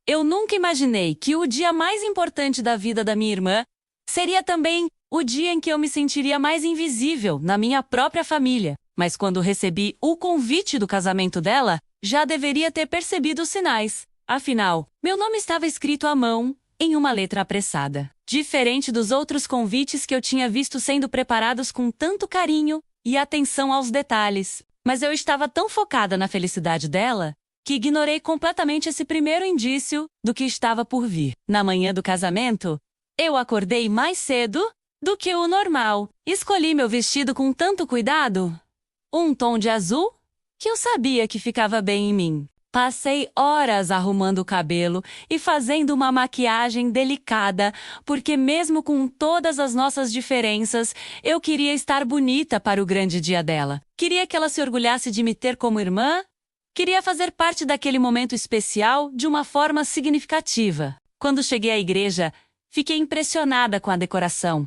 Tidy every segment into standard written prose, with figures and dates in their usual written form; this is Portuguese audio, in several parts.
Eu nunca imaginei que o dia mais importante da vida da minha irmã seria também o dia em que eu me sentiria mais invisível na minha própria família. Mas quando recebi o convite do casamento dela, já deveria ter percebido os sinais. Afinal, meu nome estava escrito à mão, em uma letra apressada. Diferente dos outros convites que eu tinha visto sendo preparados com tanto carinho e atenção aos detalhes. Mas eu estava tão focada na felicidade dela que ignorei completamente esse primeiro indício do que estava por vir. Na manhã do casamento, eu acordei mais cedo do que o normal. Escolhi meu vestido com tanto cuidado, um tom de azul, que eu sabia que ficava bem em mim. Passei horas arrumando o cabelo e fazendo uma maquiagem delicada, porque mesmo com todas as nossas diferenças, eu queria estar bonita para o grande dia dela. Queria que ela se orgulhasse de me ter como irmã. Queria fazer parte daquele momento especial de uma forma significativa. Quando cheguei à igreja, fiquei impressionada com a decoração.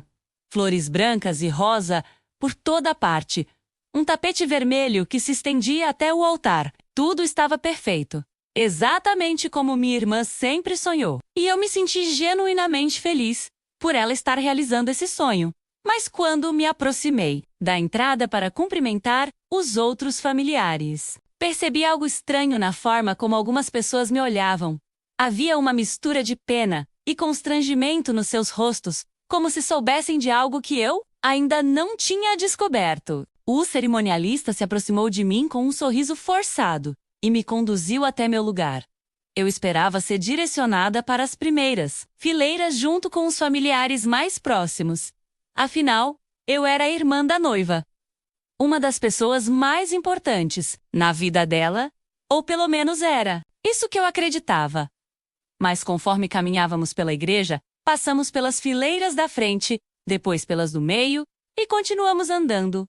Flores brancas e rosa por toda parte. Um tapete vermelho que se estendia até o altar. Tudo estava perfeito. Exatamente como minha irmã sempre sonhou. E eu me senti genuinamente feliz por ela estar realizando esse sonho. Mas quando me aproximei da entrada para cumprimentar os outros familiares, percebi algo estranho na forma como algumas pessoas me olhavam. Havia uma mistura de pena e constrangimento nos seus rostos, como se soubessem de algo que eu ainda não tinha descoberto. O cerimonialista se aproximou de mim com um sorriso forçado e me conduziu até meu lugar. Eu esperava ser direcionada para as primeiras fileiras junto com os familiares mais próximos. Afinal, eu era a irmã da noiva. Uma das pessoas mais importantes na vida dela, ou pelo menos era. Isso que eu acreditava. Mas conforme caminhávamos pela igreja, passamos pelas fileiras da frente, depois pelas do meio, e continuamos andando.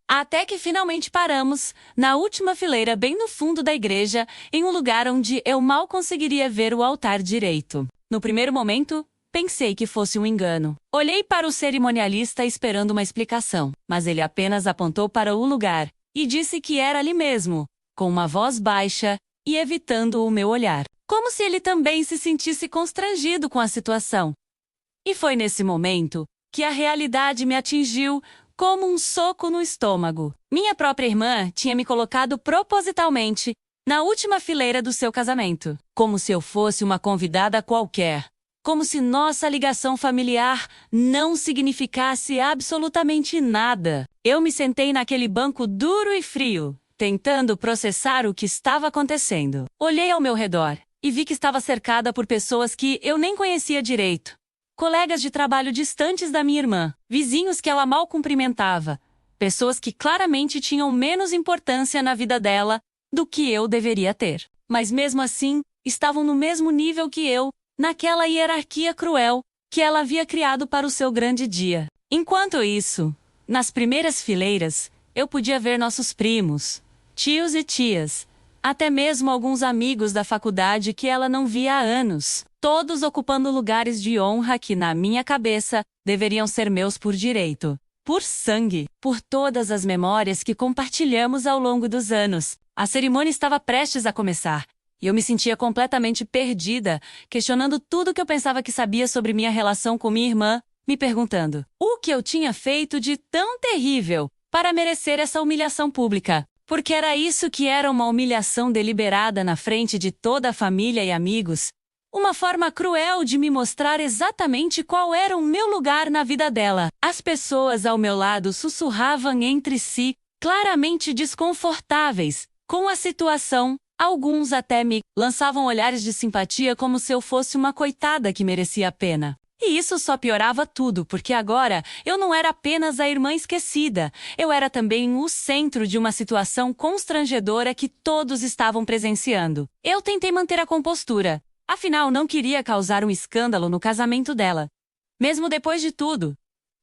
Até que finalmente paramos, na última fileira bem no fundo da igreja, em um lugar onde eu mal conseguiria ver o altar direito. No primeiro momento, pensei que fosse um engano. Olhei para o cerimonialista esperando uma explicação, mas ele apenas apontou para o lugar e disse que era ali mesmo, com uma voz baixa e evitando o meu olhar, como se ele também se sentisse constrangido com a situação. E foi nesse momento que a realidade me atingiu como um soco no estômago. Minha própria irmã tinha me colocado propositalmente na última fileira do seu casamento, como se eu fosse uma convidada qualquer. Como se nossa ligação familiar não significasse absolutamente nada. Eu me sentei naquele banco duro e frio, tentando processar o que estava acontecendo. Olhei ao meu redor e vi que estava cercada por pessoas que eu nem conhecia direito. Colegas de trabalho distantes da minha irmã, vizinhos que ela mal cumprimentava, pessoas que claramente tinham menos importância na vida dela do que eu deveria ter. Mas mesmo assim, estavam no mesmo nível que eu, naquela hierarquia cruel que ela havia criado para o seu grande dia. Enquanto isso, nas primeiras fileiras, eu podia ver nossos primos, tios e tias, até mesmo alguns amigos da faculdade que ela não via há anos, todos ocupando lugares de honra que, na minha cabeça, deveriam ser meus por direito, por sangue, por todas as memórias que compartilhamos ao longo dos anos. A cerimônia estava prestes a começar, e eu me sentia completamente perdida, questionando tudo que eu pensava que sabia sobre minha relação com minha irmã, me perguntando o que eu tinha feito de tão terrível para merecer essa humilhação pública. Porque era isso que era uma humilhação deliberada na frente de toda a família e amigos. Uma forma cruel de me mostrar exatamente qual era o meu lugar na vida dela. As pessoas ao meu lado sussurravam entre si, claramente desconfortáveis com a situação. Alguns até me lançavam olhares de simpatia como se eu fosse uma coitada que merecia a pena. E isso só piorava tudo, porque agora eu não era apenas a irmã esquecida, eu era também o centro de uma situação constrangedora que todos estavam presenciando. Eu tentei manter a compostura, afinal não queria causar um escândalo no casamento dela. Mesmo depois de tudo,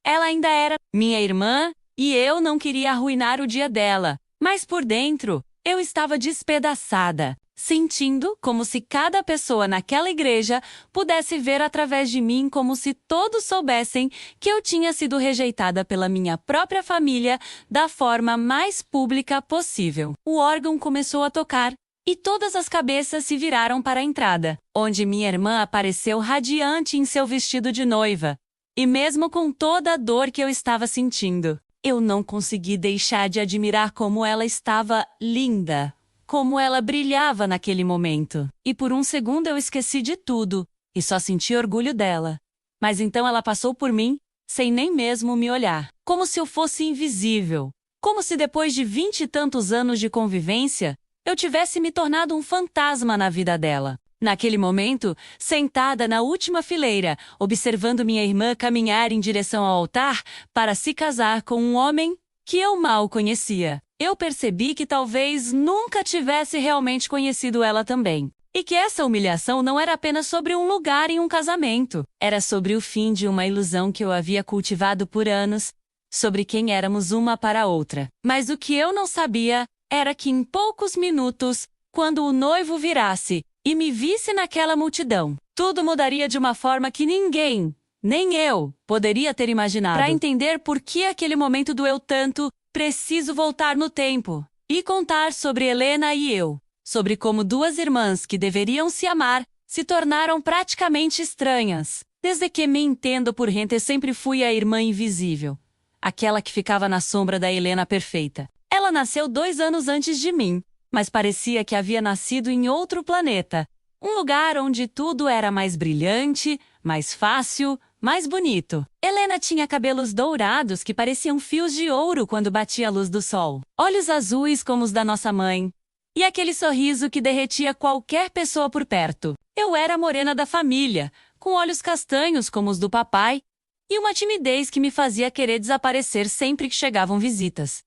ela ainda era minha irmã e eu não queria arruinar o dia dela. Mas por dentro, eu estava despedaçada, sentindo como se cada pessoa naquela igreja pudesse ver através de mim, como se todos soubessem que eu tinha sido rejeitada pela minha própria família da forma mais pública possível. O órgão começou a tocar e todas as cabeças se viraram para a entrada, onde minha irmã apareceu radiante em seu vestido de noiva. E mesmo com toda a dor que eu estava sentindo, eu não consegui deixar de admirar como ela estava linda, como ela brilhava naquele momento. E por um segundo eu esqueci de tudo, e só senti orgulho dela. Mas então ela passou por mim, sem nem mesmo me olhar, como se eu fosse invisível, como se depois de 20 e tantos anos de convivência, eu tivesse me tornado um fantasma na vida dela. Naquele momento, sentada na última fileira, observando minha irmã caminhar em direção ao altar para se casar com um homem que eu mal conhecia, eu percebi que talvez nunca tivesse realmente conhecido ela também. E que essa humilhação não era apenas sobre um lugar em um casamento, era sobre o fim de uma ilusão que eu havia cultivado por anos, sobre quem éramos uma para a outra. Mas o que eu não sabia era que em poucos minutos, quando o noivo virasse e me visse naquela multidão, tudo mudaria de uma forma que ninguém, nem eu, poderia ter imaginado. Para entender por que aquele momento doeu tanto, preciso voltar no tempo e contar sobre Helena e eu, sobre como duas irmãs que deveriam se amar se tornaram praticamente estranhas. Desde que me entendo por gente, sempre fui a irmã invisível, aquela que ficava na sombra da Helena perfeita. Ela nasceu 2 anos antes de mim, mas parecia que havia nascido em outro planeta, um lugar onde tudo era mais brilhante, mais fácil, mais bonito. Helena tinha cabelos dourados que pareciam fios de ouro quando batia a luz do sol, olhos azuis como os da nossa mãe, e aquele sorriso que derretia qualquer pessoa por perto. Eu era a morena da família, com olhos castanhos como os do papai, e uma timidez que me fazia querer desaparecer sempre que chegavam visitas.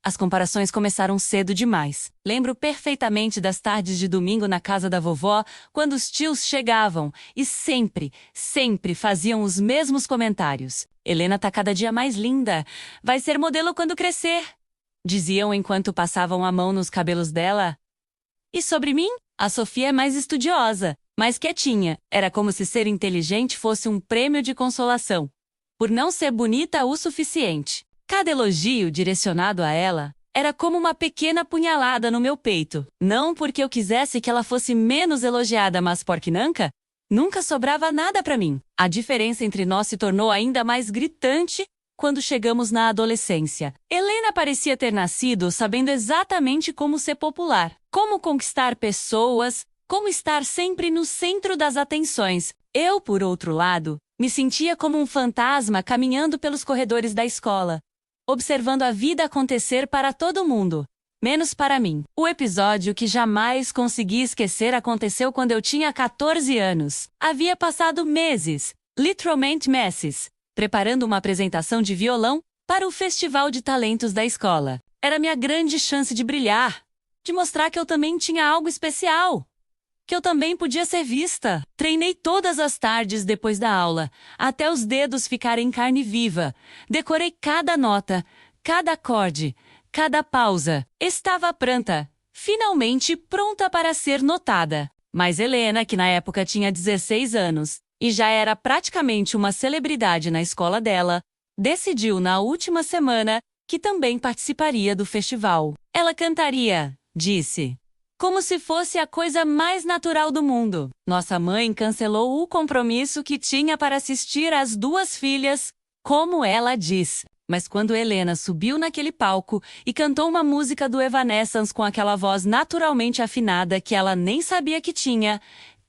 As comparações começaram cedo demais. Lembro perfeitamente das tardes de domingo na casa da vovó, quando os tios chegavam e sempre faziam os mesmos comentários. Helena tá cada dia mais linda. Vai ser modelo quando crescer, diziam enquanto passavam a mão nos cabelos dela. E sobre mim? A Sofia é mais estudiosa, mais quietinha. Era como se ser inteligente fosse um prêmio de consolação, por não ser bonita o suficiente. Cada elogio direcionado a ela era como uma pequena punhalada no meu peito. Não porque eu quisesse que ela fosse menos elogiada, mas porque nunca sobrava nada para mim. A diferença entre nós se tornou ainda mais gritante quando chegamos na adolescência. Helena parecia ter nascido sabendo exatamente como ser popular, como conquistar pessoas, como estar sempre no centro das atenções. Eu, por outro lado, me sentia como um fantasma caminhando pelos corredores da escola, observando a vida acontecer para todo mundo, menos para mim. O episódio que jamais consegui esquecer aconteceu quando eu tinha 14 anos. Havia passado meses, literalmente meses, preparando uma apresentação de violão para o Festival de Talentos da escola. Era minha grande chance de brilhar, de mostrar que eu também tinha algo especial, que eu também podia ser vista. Treinei todas as tardes depois da aula, até os dedos ficarem carne viva. Decorei cada nota, cada acorde, cada pausa. Estava pronta, finalmente pronta para ser notada. Mas Helena, que na época tinha 16 anos, e já era praticamente uma celebridade na escola dela, decidiu na última semana que também participaria do festival. Ela cantaria, disse, como se fosse a coisa mais natural do mundo. Nossa mãe cancelou o compromisso que tinha para assistir às 2 filhas, como ela diz. Mas quando Helena subiu naquele palco e cantou uma música do Evanescence com aquela voz naturalmente afinada que ela nem sabia que tinha,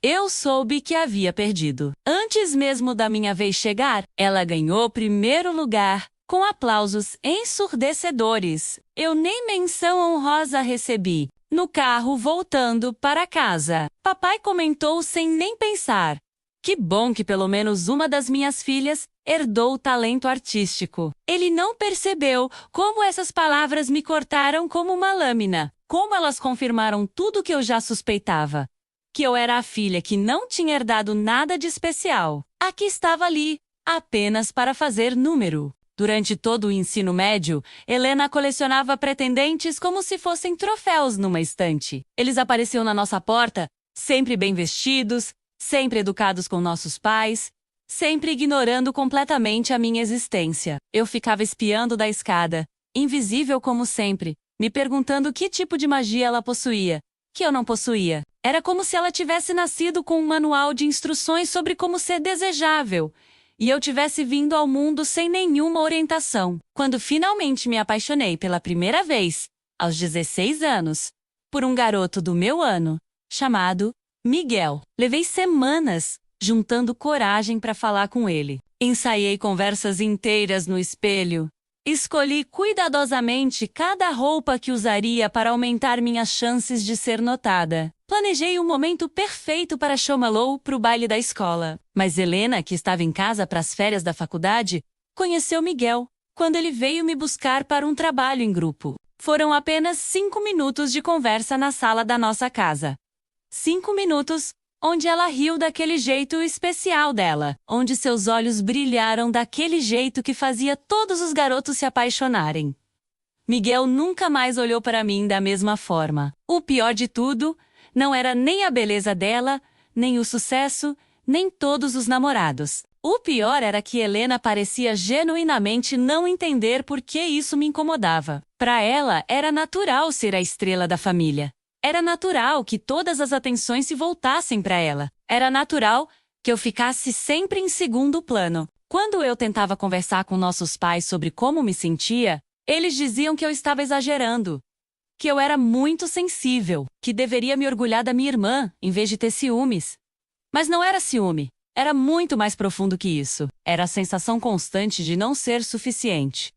eu soube que havia perdido. Antes mesmo da minha vez chegar, ela ganhou primeiro lugar, com aplausos ensurdecedores. Eu nem menção honrosa recebi. No carro voltando para casa, papai comentou sem nem pensar: que bom que pelo menos uma das minhas filhas herdou o talento artístico. Ele não percebeu como essas palavras me cortaram como uma lâmina, como elas confirmaram tudo que eu já suspeitava. Que eu era a filha que não tinha herdado nada de especial. A que estava ali, apenas para fazer número. Durante todo o ensino médio, Helena colecionava pretendentes como se fossem troféus numa estante. Eles apareciam na nossa porta, sempre bem vestidos, sempre educados com nossos pais, sempre ignorando completamente a minha existência. Eu ficava espiando da escada, invisível como sempre, me perguntando que tipo de magia ela possuía, que eu não possuía. Era como se ela tivesse nascido com um manual de instruções sobre como ser desejável, e eu tivesse vindo ao mundo sem nenhuma orientação. Quando finalmente me apaixonei pela primeira vez, aos 16 anos, por um garoto do meu ano, chamado Miguel. Levei semanas juntando coragem para falar com ele. Ensaiei conversas inteiras no espelho. Escolhi cuidadosamente cada roupa que usaria para aumentar minhas chances de ser notada. Planejei o momento perfeito para chamá-lo para o baile da escola. Mas Helena, que estava em casa para as férias da faculdade, conheceu Miguel quando ele veio me buscar para um trabalho em grupo. Foram apenas 5 minutos de conversa na sala da nossa casa. 5 minutos onde ela riu daquele jeito especial dela, onde seus olhos brilharam daquele jeito que fazia todos os garotos se apaixonarem. Miguel nunca mais olhou para mim da mesma forma. O pior de tudo não era nem a beleza dela, nem o sucesso, nem todos os namorados. O pior era que Helena parecia genuinamente não entender por que isso me incomodava. Para ela, era natural ser a estrela da família. Era natural que todas as atenções se voltassem para ela. Era natural que eu ficasse sempre em segundo plano. Quando eu tentava conversar com nossos pais sobre como me sentia, eles diziam que eu estava exagerando, que eu era muito sensível, que deveria me orgulhar da minha irmã, em vez de ter ciúmes. Mas não era ciúme. Era muito mais profundo que isso. Era a sensação constante de não ser suficiente.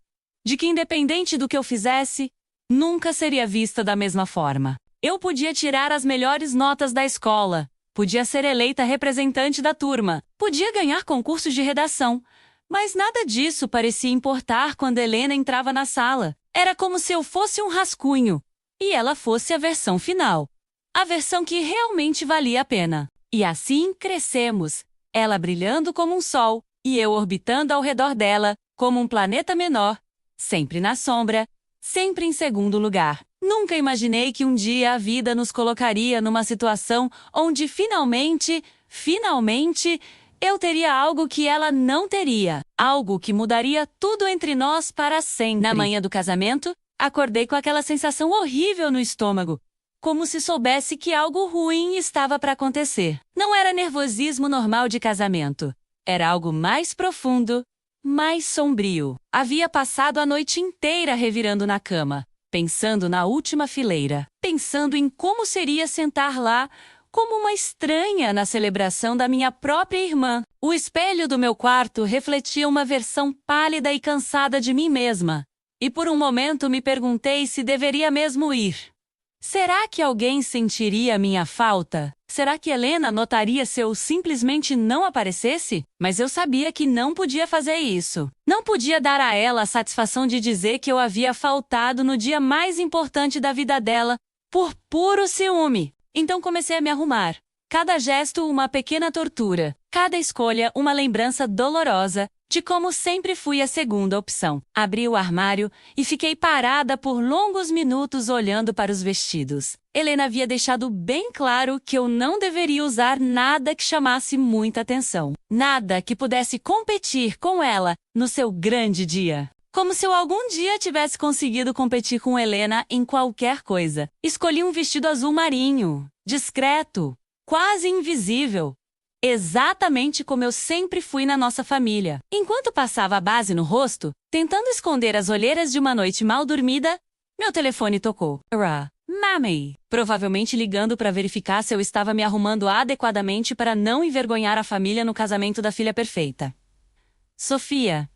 De que, independente do que eu fizesse, nunca seria vista da mesma forma. Eu podia tirar as melhores notas da escola, podia ser eleita representante da turma, podia ganhar concursos de redação, mas nada disso parecia importar quando Helena entrava na sala. Era como se eu fosse um rascunho, e ela fosse a versão final. A versão que realmente valia a pena. E assim crescemos, ela brilhando como um sol, e eu orbitando ao redor dela, como um planeta menor, sempre na sombra, sempre em segundo lugar. Nunca imaginei que um dia a vida nos colocaria numa situação onde finalmente, eu teria algo que ela não teria. Algo que mudaria tudo entre nós para sempre. Na manhã do casamento, acordei com aquela sensação horrível no estômago, como se soubesse que algo ruim estava para acontecer. Não era nervosismo normal de casamento. Era algo mais profundo, mais sombrio. Havia passado a noite inteira revirando na cama, pensando na última fileira, pensando em como seria sentar lá como uma estranha na celebração da minha própria irmã. O espelho do meu quarto refletia uma versão pálida e cansada de mim mesma, e por um momento me perguntei se deveria mesmo ir. Será que alguém sentiria minha falta? Será que Helena notaria se eu simplesmente não aparecesse? Mas eu sabia que não podia fazer isso. Não podia dar a ela a satisfação de dizer que eu havia faltado no dia mais importante da vida dela, por puro ciúme. Então comecei a me arrumar. Cada gesto uma pequena tortura. Cada escolha uma lembrança dolorosa de como sempre fui a segunda opção. Abri o armário e fiquei parada por longos minutos olhando para os vestidos. Helena havia deixado bem claro que eu não deveria usar nada que chamasse muita atenção. Nada que pudesse competir com ela no seu grande dia. Como se eu algum dia tivesse conseguido competir com Helena em qualquer coisa. Escolhi um vestido azul marinho, discreto, quase invisível. Exatamente como eu sempre fui na nossa família. Enquanto passava a base no rosto, tentando esconder as olheiras de uma noite mal dormida, meu telefone tocou. Mami! Provavelmente ligando para verificar se eu estava me arrumando adequadamente para não envergonhar a família no casamento da filha perfeita. Sofia,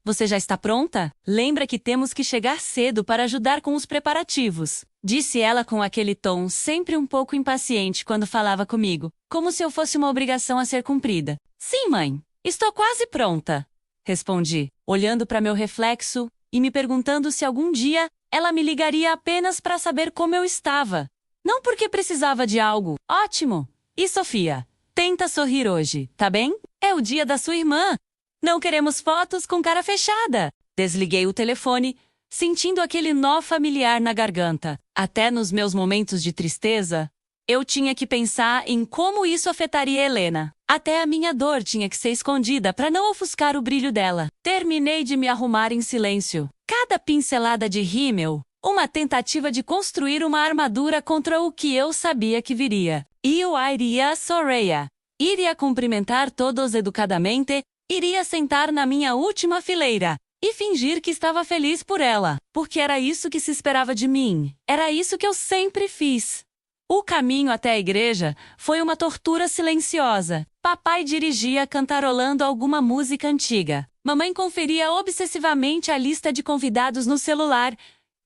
você já está pronta? Lembra que temos que chegar cedo para ajudar com os preparativos, disse ela com aquele tom sempre um pouco impaciente quando falava comigo, como se eu fosse uma obrigação a ser cumprida. Sim, mãe, estou quase pronta, respondi, olhando para meu reflexo e me perguntando se algum dia ela me ligaria apenas para saber como eu estava. Não porque precisava de algo. Ótimo! E Sofia, tenta sorrir hoje, tá bem? É o dia da sua irmã. Não queremos fotos com cara fechada. Desliguei o telefone, sentindo aquele nó familiar na garganta. Até nos meus momentos de tristeza, eu tinha que pensar em como isso afetaria Helena. Até a minha dor tinha que ser escondida para não ofuscar o brilho dela. Terminei de me arrumar em silêncio. Cada pincelada de rímel, Uma tentativa de construir uma armadura contra o que eu sabia que viria. Eu iria a Soraya. Iria cumprimentar todos educadamente, iria sentar na minha última fileira e fingir que estava feliz por ela, porque era isso que se esperava de mim. Era isso que eu sempre fiz. O caminho até a igreja foi uma tortura silenciosa. Papai dirigia cantarolando alguma música antiga. Mamãe conferia obsessivamente a lista de convidados no celular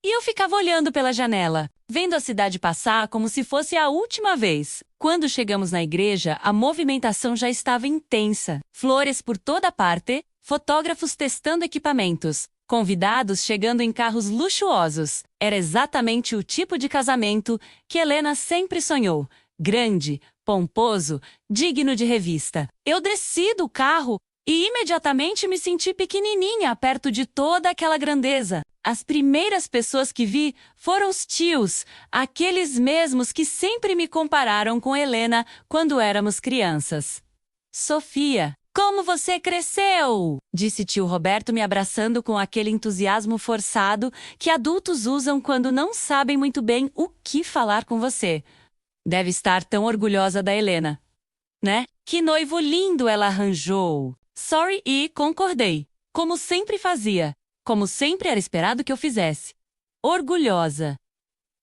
e eu ficava olhando pela janela, vendo a cidade passar como se fosse a última vez. Quando chegamos na igreja, a movimentação já estava intensa. Flores por toda parte, fotógrafos testando equipamentos, convidados chegando em carros luxuosos. Era exatamente o tipo de casamento que Helena sempre sonhou. Grande, pomposo, digno de revista. Eu desci do carro e imediatamente me senti pequenininha perto de toda aquela grandeza. As primeiras pessoas que vi foram os tios, aqueles mesmos que sempre me compararam com Helena quando éramos crianças. Sofia, como você cresceu! Disse tio Roberto me abraçando com aquele entusiasmo forçado que adultos usam quando não sabem muito bem o que falar com você. Deve estar tão orgulhosa da Helena, né? Que noivo lindo ela arranjou! Sorry e concordei, como sempre fazia, como sempre era esperado que eu fizesse. Orgulhosa.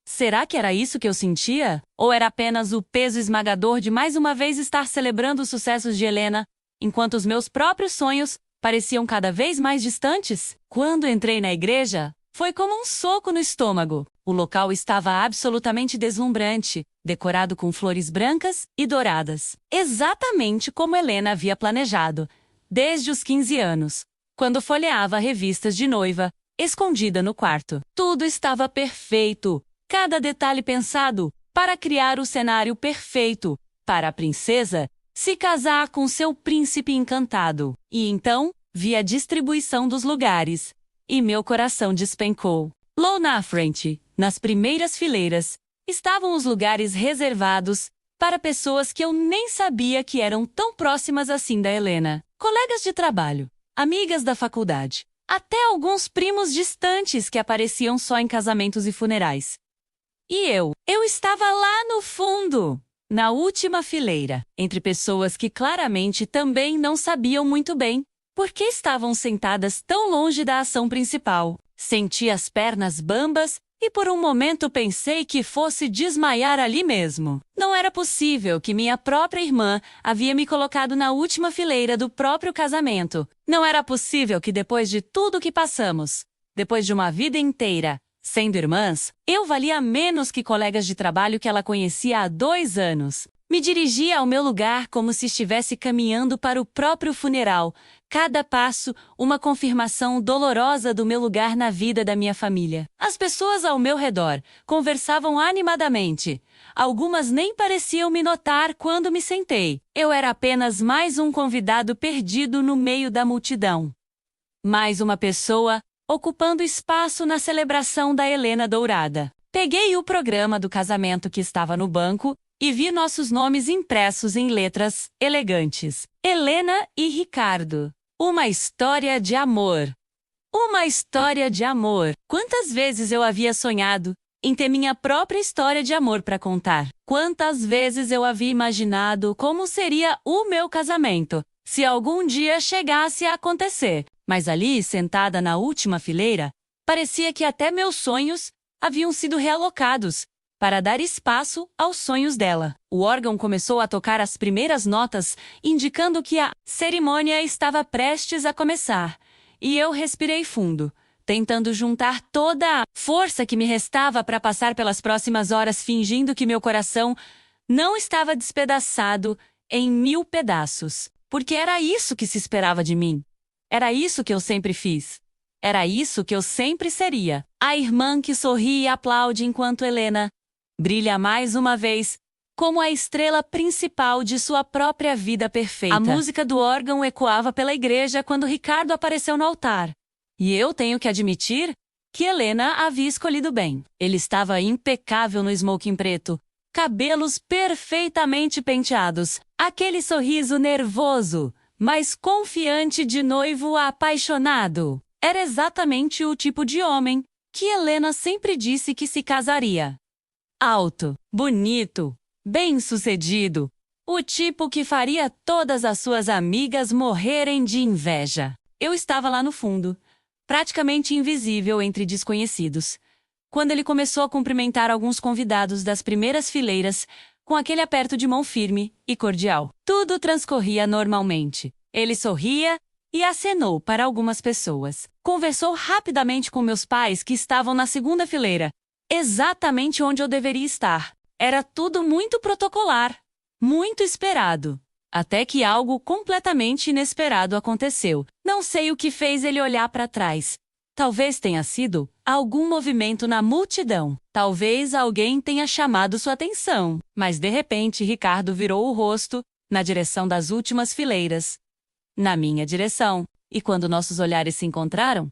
Será que era isso que eu sentia? Ou era apenas o peso esmagador de mais uma vez estar celebrando os sucessos de Helena, enquanto os meus próprios sonhos pareciam cada vez mais distantes? Quando entrei na igreja, foi como um soco no estômago. O local estava absolutamente deslumbrante, decorado com flores brancas e douradas. Exatamente como Helena havia planejado, desde os 15 anos, quando folheava revistas de noiva, escondida no quarto. Tudo estava perfeito, cada detalhe pensado para criar o cenário perfeito para a princesa se casar com seu príncipe encantado. E então, vi a distribuição dos lugares, e meu coração despencou. Lá na frente, nas primeiras fileiras, estavam os lugares reservados para pessoas que eu nem sabia que eram tão próximas assim da Helena. Colegas de trabalho, amigas da faculdade, até alguns primos distantes que apareciam só em casamentos e funerais. E eu estava lá no fundo, na última fileira, entre pessoas que claramente também não sabiam muito bem por que estavam sentadas tão longe da ação principal. Senti as pernas bambas e por um momento pensei que fosse desmaiar ali mesmo. Não era possível que minha própria irmã havia me colocado na última fileira do próprio casamento. Não era possível que depois de tudo que passamos, depois de uma vida inteira, sendo irmãs, eu valia menos que colegas de trabalho que ela conhecia há 2 anos. Me dirigia ao meu lugar como se estivesse caminhando para o próprio funeral. Cada passo, uma confirmação dolorosa do meu lugar na vida da minha família. As pessoas ao meu redor conversavam animadamente. Algumas nem pareciam me notar quando me sentei. Eu era apenas mais um convidado perdido no meio da multidão. Mais uma pessoa ocupando espaço na celebração da Helena Dourada. Peguei o programa do casamento que estava no banco e vi nossos nomes impressos em letras elegantes. Helena e Ricardo. Uma história de amor. Uma história de amor. Quantas vezes eu havia sonhado em ter minha própria história de amor para contar? Quantas vezes eu havia imaginado como seria o meu casamento, se algum dia chegasse a acontecer? Mas ali, sentada na última fileira, parecia que até meus sonhos haviam sido realocados para dar espaço aos sonhos dela. O órgão começou a tocar as primeiras notas, indicando que a cerimônia estava prestes a começar. E eu respirei fundo, tentando juntar toda a força que me restava para passar pelas próximas horas fingindo que meu coração não estava despedaçado em 1000 pedaços. Porque era isso que se esperava de mim. Era isso que eu sempre fiz. Era isso que eu sempre seria. A irmã que sorri e aplaude enquanto Helena brilha mais uma vez, como a estrela principal de sua própria vida perfeita. A música do órgão ecoava pela igreja quando Ricardo apareceu no altar. E eu tenho que admitir que Helena havia escolhido bem. Ele estava impecável no smoking preto, cabelos perfeitamente penteados, aquele sorriso nervoso, mas confiante de noivo apaixonado. Era exatamente o tipo de homem que Helena sempre disse que se casaria. Alto, bonito, bem-sucedido, o tipo que faria todas as suas amigas morrerem de inveja. Eu estava lá no fundo, praticamente invisível entre desconhecidos, quando ele começou a cumprimentar alguns convidados das primeiras fileiras com aquele aperto de mão firme e cordial. Tudo transcorria normalmente. Ele sorria e acenou para algumas pessoas. Conversou rapidamente com meus pais que estavam na segunda fileira, exatamente onde eu deveria estar. Era tudo muito protocolar, muito esperado. Até que algo completamente inesperado aconteceu. Não sei o que fez ele olhar para trás. Talvez tenha sido algum movimento na multidão. Talvez alguém tenha chamado sua atenção. Mas de repente Ricardo virou o rosto na direção das últimas fileiras, na minha direção. E quando nossos olhares se encontraram,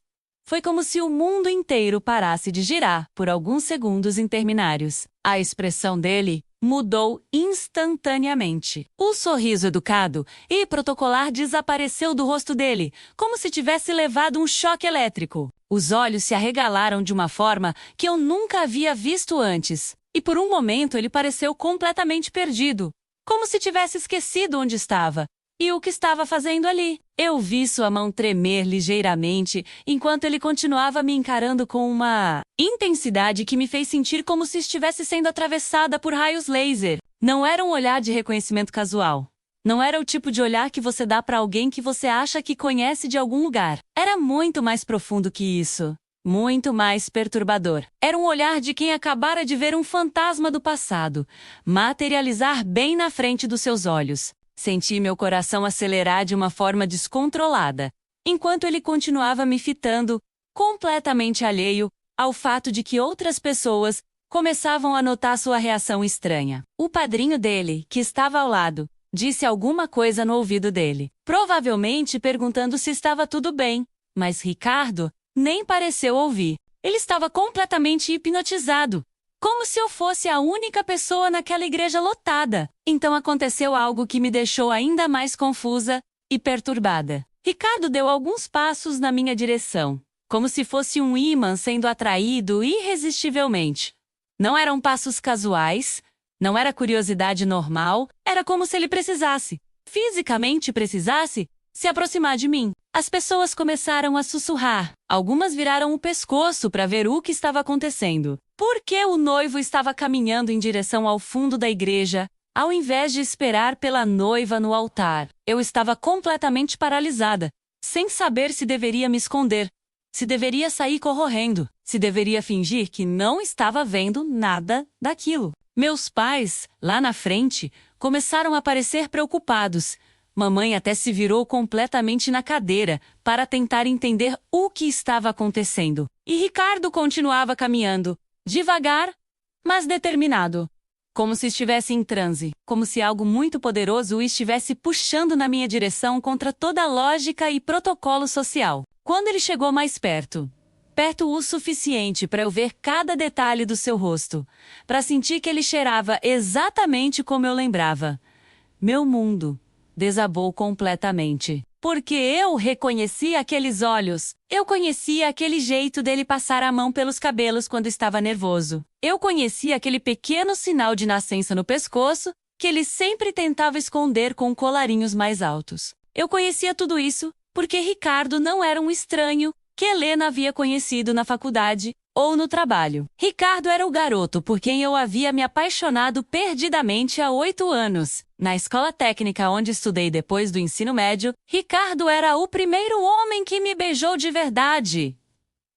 foi como se o mundo inteiro parasse de girar por alguns segundos interminários. A expressão dele mudou instantaneamente. O sorriso educado e protocolar desapareceu do rosto dele, como se tivesse levado um choque elétrico. Os olhos se arregalaram de uma forma que eu nunca havia visto antes, e por um momento ele pareceu completamente perdido, como se tivesse esquecido onde estava e o que estava fazendo ali. Eu vi sua mão tremer ligeiramente enquanto ele continuava me encarando com uma intensidade que me fez sentir como se estivesse sendo atravessada por raios laser. Não era um olhar de reconhecimento casual. Não era o tipo de olhar que você dá para alguém que você acha que conhece de algum lugar. Era muito mais profundo que isso. Muito mais perturbador. Era um olhar de quem acabara de ver um fantasma do passado materializar bem na frente dos seus olhos. Senti meu coração acelerar de uma forma descontrolada, enquanto ele continuava me fitando, completamente alheio ao fato de que outras pessoas começavam a notar sua reação estranha. O padrinho dele, que estava ao lado, disse alguma coisa no ouvido dele, provavelmente perguntando se estava tudo bem, mas Ricardo nem pareceu ouvir. Ele estava completamente hipnotizado, como se eu fosse a única pessoa naquela igreja lotada. Então aconteceu algo que me deixou ainda mais confusa e perturbada. Ricardo deu alguns passos na minha direção, como se fosse um ímã sendo atraído irresistivelmente. Não eram passos casuais, não era curiosidade normal, era como se ele precisasse, fisicamente precisasse, se aproximar de mim. As pessoas começaram a sussurrar. Algumas viraram o pescoço para ver o que estava acontecendo. Por que o noivo estava caminhando em direção ao fundo da igreja, ao invés de esperar pela noiva no altar? Eu estava completamente paralisada, sem saber se deveria me esconder, se deveria sair correndo, se deveria fingir que não estava vendo nada daquilo. Meus pais, lá na frente, começaram a parecer preocupados. Mamãe até se virou completamente na cadeira para tentar entender o que estava acontecendo. E Ricardo continuava caminhando, devagar, mas determinado, como se estivesse em transe, como se algo muito poderoso o estivesse puxando na minha direção contra toda lógica e protocolo social. Quando ele chegou mais perto o suficiente para eu ver cada detalhe do seu rosto, para sentir que ele cheirava exatamente como eu lembrava, meu mundo desabou completamente. Porque eu reconheci aqueles olhos. Eu conhecia aquele jeito dele passar a mão pelos cabelos quando estava nervoso. Eu conhecia aquele pequeno sinal de nascença no pescoço que ele sempre tentava esconder com colarinhos mais altos. Eu conhecia tudo isso porque Ricardo não era um estranho que Helena havia conhecido na faculdade ou no trabalho. Ricardo era o garoto por quem eu havia me apaixonado perdidamente há 8 anos. Na escola técnica onde estudei depois do ensino médio, Ricardo era o primeiro homem que me beijou de verdade.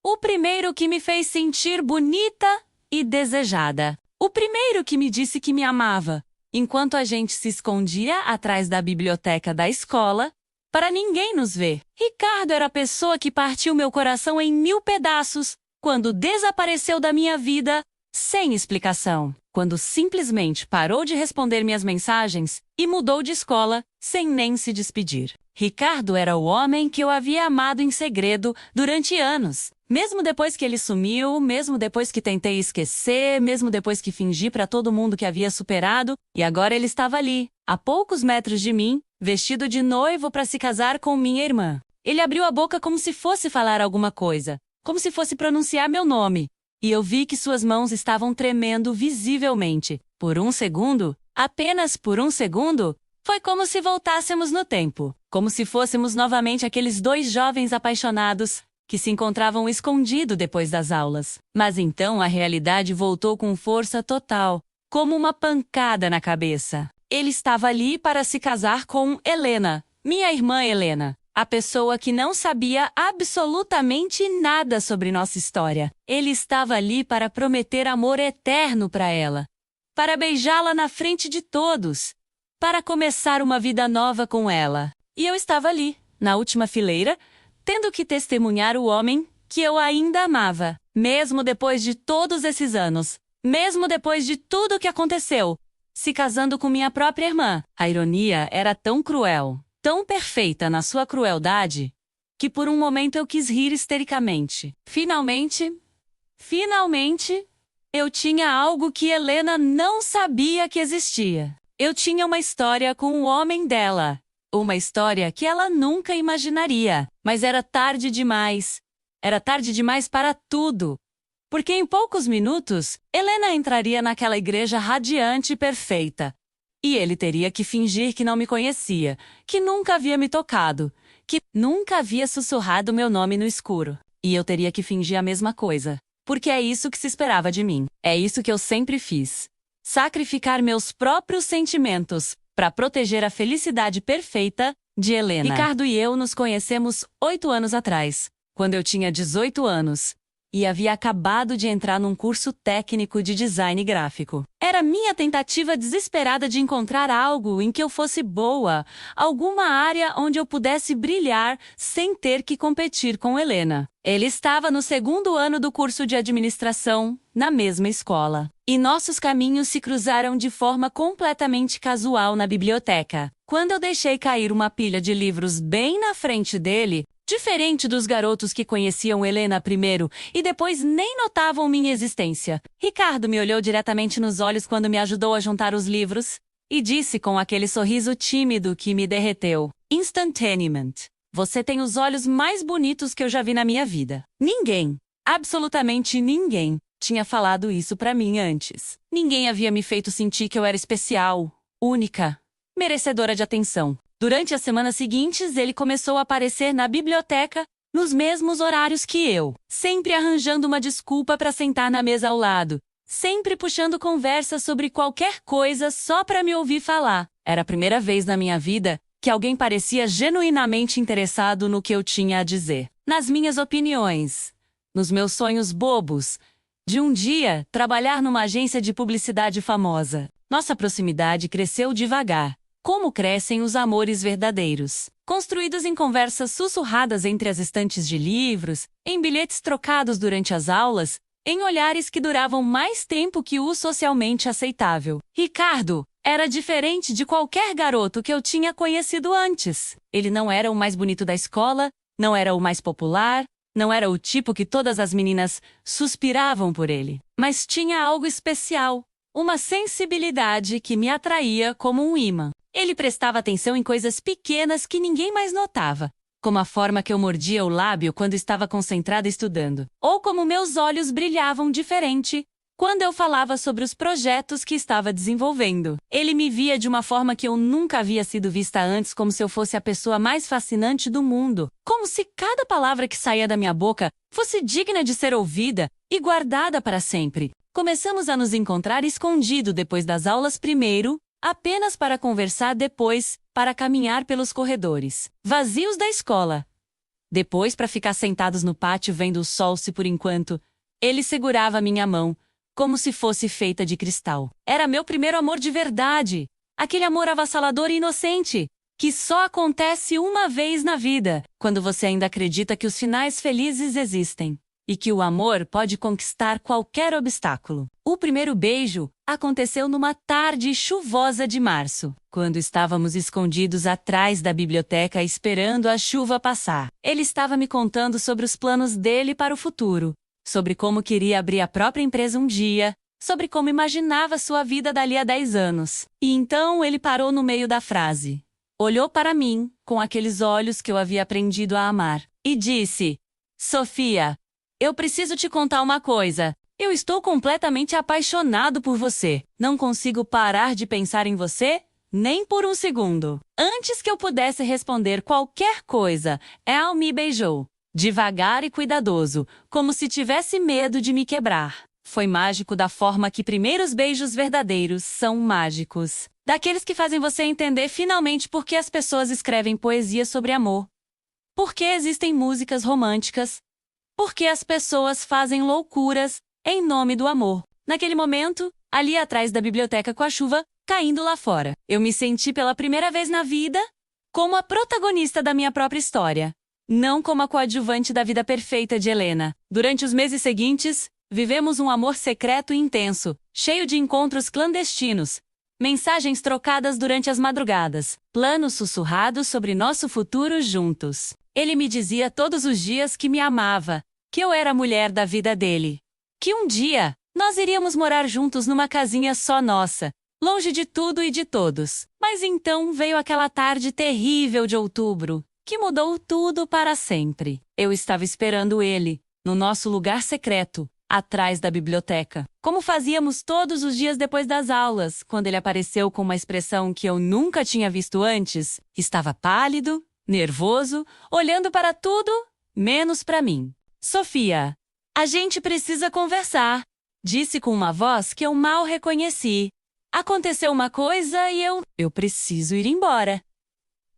O primeiro que me fez sentir bonita e desejada. O primeiro que me disse que me amava, enquanto a gente se escondia atrás da biblioteca da escola, para ninguém nos ver. Ricardo era a pessoa que partiu meu coração em 1000 pedaços, quando desapareceu da minha vida, sem explicação. Quando simplesmente parou de responder minhas mensagens e mudou de escola, sem nem se despedir. Ricardo era o homem que eu havia amado em segredo durante anos. Mesmo depois que ele sumiu, mesmo depois que tentei esquecer, mesmo depois que fingi para todo mundo que havia superado, e agora ele estava ali, a poucos metros de mim, vestido de noivo para se casar com minha irmã. Ele abriu a boca como se fosse falar alguma coisa, como se fosse pronunciar meu nome. E eu vi que suas mãos estavam tremendo visivelmente. Por um segundo, apenas por um segundo, foi como se voltássemos no tempo. Como se fôssemos novamente aqueles dois jovens apaixonados que se encontravam escondidos depois das aulas. Mas então a realidade voltou com força total, como uma pancada na cabeça. Ele estava ali para se casar com Helena, minha irmã Helena, a pessoa que não sabia absolutamente nada sobre nossa história. Ele estava ali para prometer amor eterno para ela, para beijá-la na frente de todos, para começar uma vida nova com ela. E eu estava ali, na última fileira, tendo que testemunhar o homem que eu ainda amava, mesmo depois de todos esses anos, mesmo depois de tudo o que aconteceu, se casando com minha própria irmã. A ironia era tão cruel, tão perfeita na sua crueldade, que por um momento eu quis rir histericamente. Finalmente, eu tinha algo que Helena não sabia que existia. Eu tinha uma história com o homem dela. Uma história que ela nunca imaginaria. Mas era tarde demais. Era tarde demais para tudo. Porque em poucos minutos, Helena entraria naquela igreja radiante e perfeita. E ele teria que fingir que não me conhecia, que nunca havia me tocado, que nunca havia sussurrado meu nome no escuro. E eu teria que fingir a mesma coisa. Porque é isso que se esperava de mim. É isso que eu sempre fiz. Sacrificar meus próprios sentimentos para proteger a felicidade perfeita de Helena. Ricardo e eu nos conhecemos 8 anos atrás, quando eu tinha 18 anos, e havia acabado de entrar num curso técnico de design gráfico. Era minha tentativa desesperada de encontrar algo em que eu fosse boa, alguma área onde eu pudesse brilhar sem ter que competir com Helena. Ele estava no 2º ano do curso de administração, na mesma escola. E nossos caminhos se cruzaram de forma completamente casual na biblioteca. Quando eu deixei cair uma pilha de livros bem na frente dele, diferente dos garotos que conheciam Helena primeiro e depois nem notavam minha existência, Ricardo me olhou diretamente nos olhos quando me ajudou a juntar os livros e disse com aquele sorriso tímido que me derreteu: "Instantaneement. Você tem os olhos mais bonitos que eu já vi na minha vida." Ninguém, absolutamente ninguém, tinha falado isso pra mim antes. Ninguém havia me feito sentir que eu era especial, única, merecedora de atenção. Durante as semanas seguintes, ele começou a aparecer na biblioteca nos mesmos horários que eu, sempre arranjando uma desculpa para sentar na mesa ao lado, sempre puxando conversa sobre qualquer coisa só para me ouvir falar. Era a primeira vez na minha vida que alguém parecia genuinamente interessado no que eu tinha a dizer, nas minhas opiniões, nos meus sonhos bobos, de um dia trabalhar numa agência de publicidade famosa. Nossa proximidade cresceu devagar, como crescem os amores verdadeiros, construídos em conversas sussurradas entre as estantes de livros, em bilhetes trocados durante as aulas, em olhares que duravam mais tempo que o socialmente aceitável. Ricardo era diferente de qualquer garoto que eu tinha conhecido antes. Ele não era o mais bonito da escola, não era o mais popular, não era o tipo que todas as meninas suspiravam por ele. Mas tinha algo especial, uma sensibilidade que me atraía como um ímã. Ele prestava atenção em coisas pequenas que ninguém mais notava, como a forma que eu mordia o lábio quando estava concentrada estudando, ou como meus olhos brilhavam diferente quando eu falava sobre os projetos que estava desenvolvendo. Ele me via de uma forma que eu nunca havia sido vista antes, como se eu fosse a pessoa mais fascinante do mundo, como se cada palavra que saía da minha boca fosse digna de ser ouvida e guardada para sempre. Começamos a nos encontrar escondido depois das aulas primeiro, apenas para conversar depois, para caminhar pelos corredores vazios da escola. Depois, para ficar sentados no pátio vendo o sol se por enquanto, ele segurava minha mão, como se fosse feita de cristal. Era meu primeiro amor de verdade, aquele amor avassalador e inocente, que só acontece uma vez na vida, quando você ainda acredita que os finais felizes existem e que o amor pode conquistar qualquer obstáculo. O primeiro beijo aconteceu numa tarde chuvosa de março, quando estávamos escondidos atrás da biblioteca esperando a chuva passar. Ele estava me contando sobre os planos dele para o futuro, sobre como queria abrir a própria empresa um dia, sobre como imaginava sua vida dali a 10 anos. E então ele parou no meio da frase, olhou para mim, com aqueles olhos que eu havia aprendido a amar, e disse: "Sofia, eu preciso te contar uma coisa. Eu estou completamente apaixonado por você. Não consigo parar de pensar em você, nem por um segundo. Antes que eu pudesse responder qualquer coisa, Al me beijou. Devagar e cuidadoso, como se tivesse medo de me quebrar. Foi mágico da forma que primeiros beijos verdadeiros são mágicos. Daqueles que fazem você entender finalmente por que as pessoas escrevem poesia sobre amor. Por que existem músicas românticas? Por que as pessoas fazem loucuras em nome do amor? Naquele momento, ali atrás da biblioteca com a chuva caindo lá fora, eu me senti pela primeira vez na vida como a protagonista da minha própria história, não como a coadjuvante da vida perfeita de Helena. Durante os meses seguintes, vivemos um amor secreto e intenso, cheio de encontros clandestinos, mensagens trocadas durante as madrugadas, planos sussurrados sobre nosso futuro juntos. Ele me dizia todos os dias que me amava, que eu era a mulher da vida dele, que um dia nós iríamos morar juntos numa casinha só nossa, longe de tudo e de todos. Mas então veio aquela tarde terrível de outubro, que mudou tudo para sempre. Eu estava esperando ele, no nosso lugar secreto, atrás da biblioteca, como fazíamos todos os dias depois das aulas, quando ele apareceu com uma expressão que eu nunca tinha visto antes. Estava pálido, nervoso, olhando para tudo, menos para mim. Sofia, a gente precisa conversar, disse com uma voz que eu mal reconheci. Aconteceu uma coisa e eu preciso ir embora.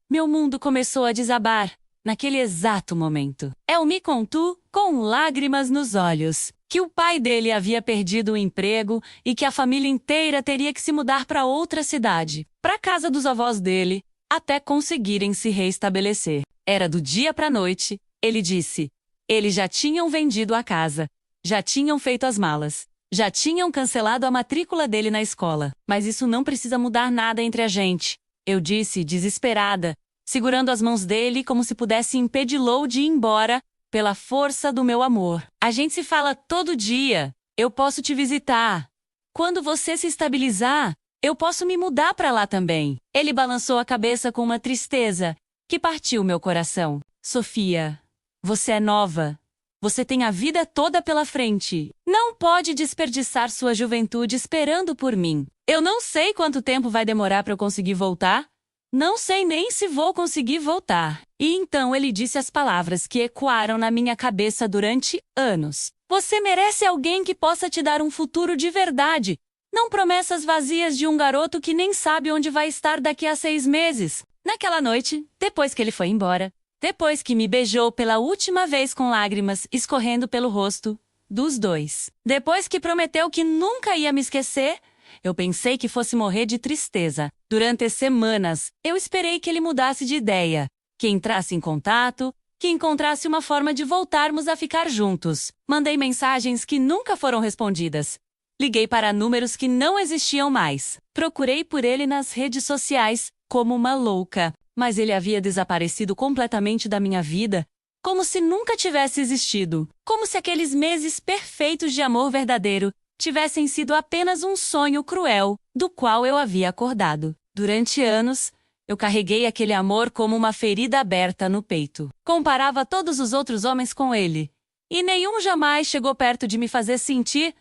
Meu mundo começou a desabar, naquele exato momento. El me contou, com lágrimas nos olhos, que o pai dele havia perdido o emprego e que a família inteira teria que se mudar para outra cidade, para a casa dos avós dele, até conseguirem se reestabelecer. Era do dia para a noite, ele disse. Eles já tinham vendido a casa, já tinham feito as malas, já tinham cancelado a matrícula dele na escola. Mas isso não precisa mudar nada entre a gente, eu disse, desesperada, segurando as mãos dele como se pudesse impedi-lo de ir embora pela força do meu amor. A gente se fala todo dia, eu posso te visitar. Quando você se estabilizar, eu posso me mudar para lá também. Ele balançou a cabeça com uma tristeza que partiu meu coração. Sofia, você é nova. Você tem a vida toda pela frente. Não pode desperdiçar sua juventude esperando por mim. Eu não sei quanto tempo vai demorar para eu conseguir voltar. Não sei nem se vou conseguir voltar. E então ele disse as palavras que ecoaram na minha cabeça durante anos. Você merece alguém que possa te dar um futuro de verdade. Não promessas vazias de um garoto que nem sabe onde vai estar daqui a 6 meses. Naquela noite, depois que ele foi embora, depois que me beijou pela última vez com lágrimas escorrendo pelo rosto dos dois, depois que prometeu que nunca ia me esquecer, eu pensei que fosse morrer de tristeza. Durante semanas, eu esperei que ele mudasse de ideia, que entrasse em contato, que encontrasse uma forma de voltarmos a ficar juntos. Mandei mensagens que nunca foram respondidas. Liguei para números que não existiam mais. Procurei por ele nas redes sociais, como uma louca. Mas ele havia desaparecido completamente da minha vida, como se nunca tivesse existido. Como se aqueles meses perfeitos de amor verdadeiro tivessem sido apenas um sonho cruel, do qual eu havia acordado. Durante anos, eu carreguei aquele amor como uma ferida aberta no peito. Comparava todos os outros homens com ele, e nenhum jamais chegou perto de me fazer sentir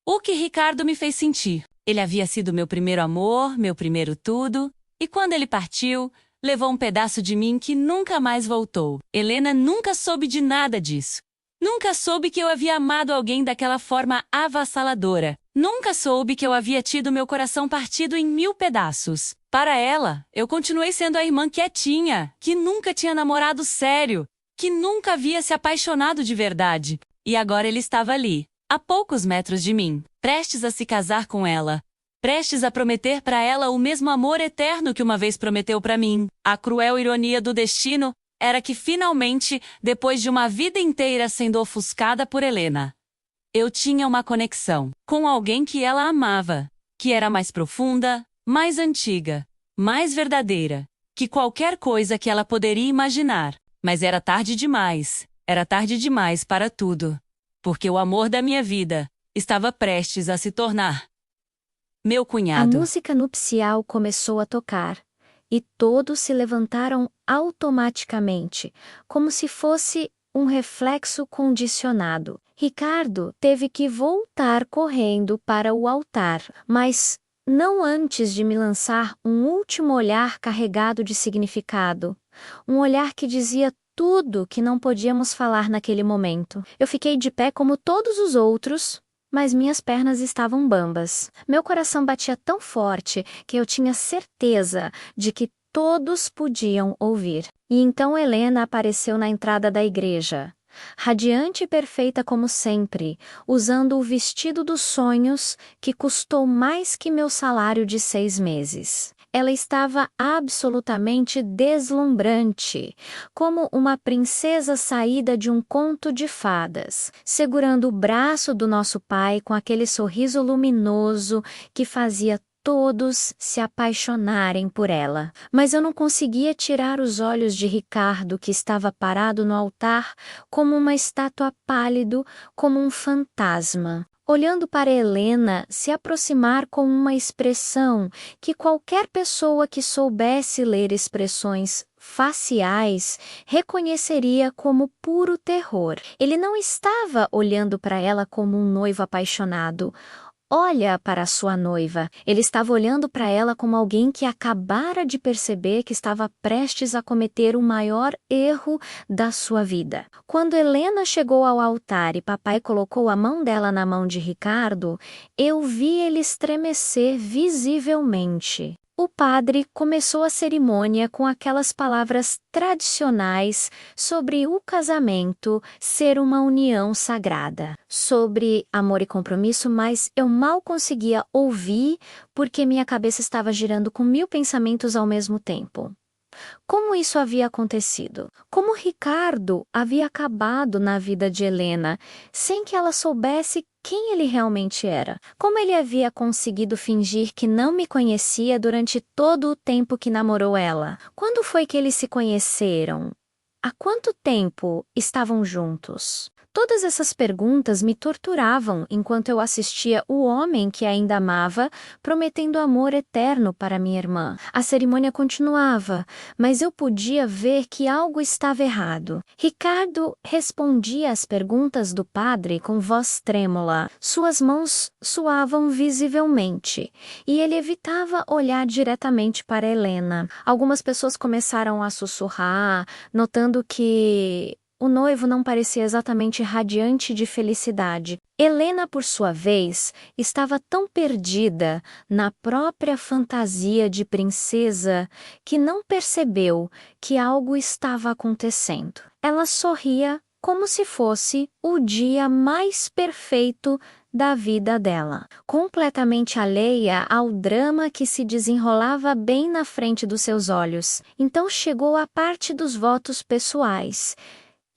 o que Ricardo me fez sentir. Ele havia sido meu primeiro amor, meu primeiro tudo, e quando ele partiu, levou um pedaço de mim que nunca mais voltou. Helena nunca soube de nada disso. Nunca soube que eu havia amado alguém daquela forma avassaladora. Nunca soube que eu havia tido meu coração partido em 1000 pedaços. Para ela, eu continuei sendo a irmã quietinha, que nunca tinha namorado sério, que nunca havia se apaixonado de verdade. E agora ele estava ali, a poucos metros de mim, prestes a se casar com ela. Prestes a prometer para ela o mesmo amor eterno que uma vez prometeu para mim. A cruel ironia do destino era que finalmente, depois de uma vida inteira sendo ofuscada por Helena, eu tinha uma conexão com alguém que ela amava, que era mais profunda, mais antiga, mais verdadeira, que qualquer coisa que ela poderia imaginar. Mas era tarde demais para tudo, porque o amor da minha vida estava prestes a se tornar meu A cunhado. música nupcial começou a tocar, e todos se levantaram automaticamente, como se fosse um reflexo condicionado. Ricardo teve que voltar correndo para o altar, mas não antes de me lançar um último olhar carregado de significado. Um olhar que dizia tudo que não podíamos falar naquele momento. Eu fiquei de pé como todos os outros, mas minhas pernas estavam bambas. Meu coração batia tão forte que eu tinha certeza de que todos podiam ouvir. E então Helena apareceu na entrada da igreja. Radiante e perfeita como sempre, usando o vestido dos sonhos que custou mais que meu salário de 6 meses. Ela estava absolutamente deslumbrante, como uma princesa saída de um conto de fadas, segurando o braço do nosso pai com aquele sorriso luminoso que fazia todos se apaixonarem por ela. Mas eu não conseguia tirar os olhos de Ricardo, que estava parado no altar como uma estátua pálido, como um fantasma, olhando para Helena se aproximar com uma expressão que qualquer pessoa que soubesse ler expressões faciais reconheceria como puro terror. Ele não estava olhando para ela como um noivo apaixonado. Olha para a sua noiva. Ele estava olhando para ela como alguém que acabara de perceber que estava prestes a cometer o maior erro da sua vida. Quando Helena chegou ao altar e papai colocou a mão dela na mão de Ricardo, eu vi ele estremecer visivelmente. O padre começou a cerimônia com aquelas palavras tradicionais sobre o casamento ser uma união sagrada, sobre amor e compromisso, mas eu mal conseguia ouvir porque minha cabeça estava girando com 1000 pensamentos ao mesmo tempo. Como isso havia acontecido? Como Ricardo havia acabado na vida de Helena, sem que ela soubesse quem ele realmente era? Como ele havia conseguido fingir que não me conhecia durante todo o tempo que namorou ela? Quando foi que eles se conheceram? Há quanto tempo estavam juntos? Todas essas perguntas me torturavam enquanto eu assistia o homem que ainda amava, prometendo amor eterno para minha irmã. A cerimônia continuava, mas eu podia ver que algo estava errado. Ricardo respondia às perguntas do padre com voz trêmula. Suas mãos suavam visivelmente, e ele evitava olhar diretamente para Helena. Algumas pessoas começaram a sussurrar, notando que o noivo não parecia exatamente radiante de felicidade. Helena, por sua vez, estava tão perdida na própria fantasia de princesa que não percebeu que algo estava acontecendo. Ela sorria como se fosse o dia mais perfeito da vida dela, completamente alheia ao drama que se desenrolava bem na frente dos seus olhos. Então chegou a parte dos votos pessoais.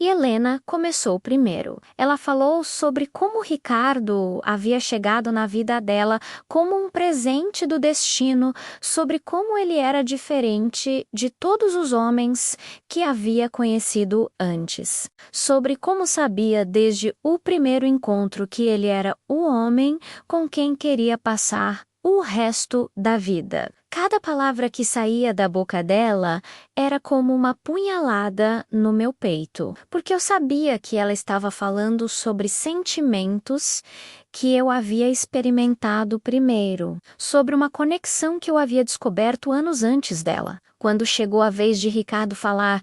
E Helena começou primeiro. Ela falou sobre como Ricardo havia chegado na vida dela como um presente do destino, sobre como ele era diferente de todos os homens que havia conhecido antes, sobre como sabia desde o primeiro encontro que ele era o homem com quem queria passar o resto da vida. Cada palavra que saía da boca dela era como uma punhalada no meu peito, porque eu sabia que ela estava falando sobre sentimentos que eu havia experimentado primeiro, sobre uma conexão que eu havia descoberto anos antes dela. Quando chegou a vez de Ricardo falar,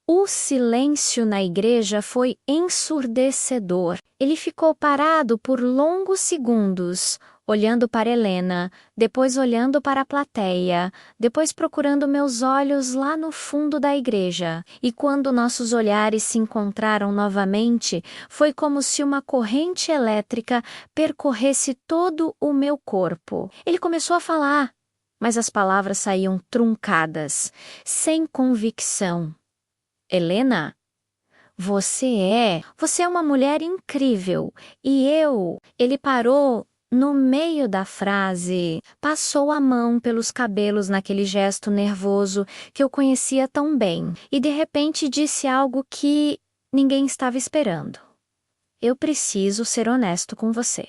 o silêncio na igreja foi ensurdecedor. Ele ficou parado por longos segundos, olhando para Helena, depois olhando para a plateia, depois procurando meus olhos lá no fundo da igreja. E quando nossos olhares se encontraram novamente, foi como se uma corrente elétrica percorresse todo o meu corpo. Ele começou a falar, mas as palavras saíam truncadas, sem convicção. Helena? Você é uma mulher incrível. E ele parou no meio da frase, passou a mão pelos cabelos naquele gesto nervoso que eu conhecia tão bem, e de repente disse algo que ninguém estava esperando. Eu preciso ser honesto com você.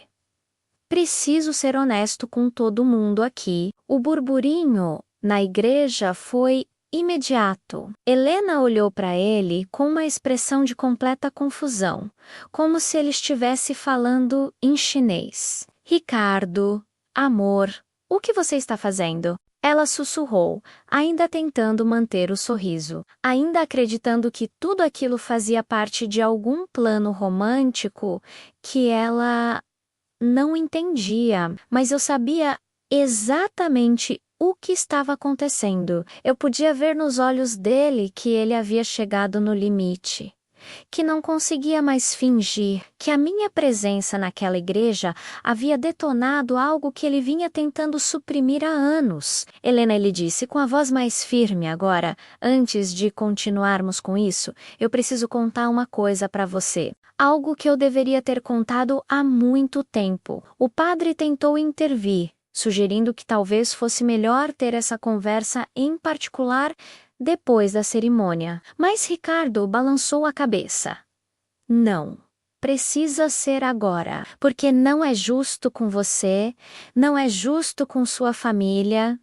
Preciso ser honesto com todo mundo aqui. O burburinho na igreja foi imediato. Helena olhou para ele com uma expressão de completa confusão, como se ele estivesse falando em chinês. Ricardo, amor, o que você está fazendo? Ela sussurrou, ainda tentando manter o sorriso, ainda acreditando que tudo aquilo fazia parte de algum plano romântico que ela não entendia, mas eu sabia exatamente o que estava acontecendo. Eu podia ver nos olhos dele que ele havia chegado no limite, que não conseguia mais fingir, que a minha presença naquela igreja havia detonado algo que ele vinha tentando suprimir há anos. Helena, ele disse com a voz mais firme agora, antes de continuarmos com isso, eu preciso contar uma coisa para você. Algo que eu deveria ter contado há muito tempo. O padre tentou intervir, sugerindo que talvez fosse melhor ter essa conversa em particular depois da cerimônia. Mas Ricardo balançou a cabeça. Não. Precisa ser agora, porque não é justo com você, não é justo com sua família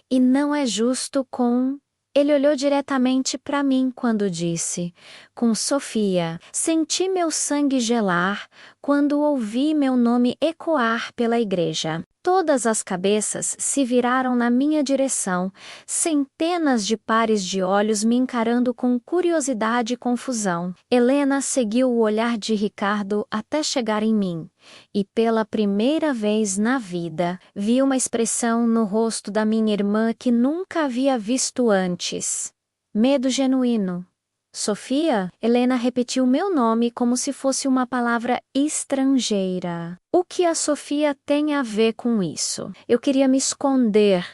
e não é justo com... Ele olhou diretamente para mim quando disse, com Sofia, senti meu sangue gelar quando ouvi meu nome ecoar pela igreja. Todas as cabeças se viraram na minha direção, centenas de pares de olhos me encarando com curiosidade e confusão. Helena seguiu o olhar de Ricardo até chegar em mim, e pela primeira vez na vida, vi uma expressão no rosto da minha irmã que nunca havia visto antes. Medo genuíno. Sofia? Helena repetiu meu nome como se fosse uma palavra estrangeira. O que a Sofia tem a ver com isso? Eu queria me esconder,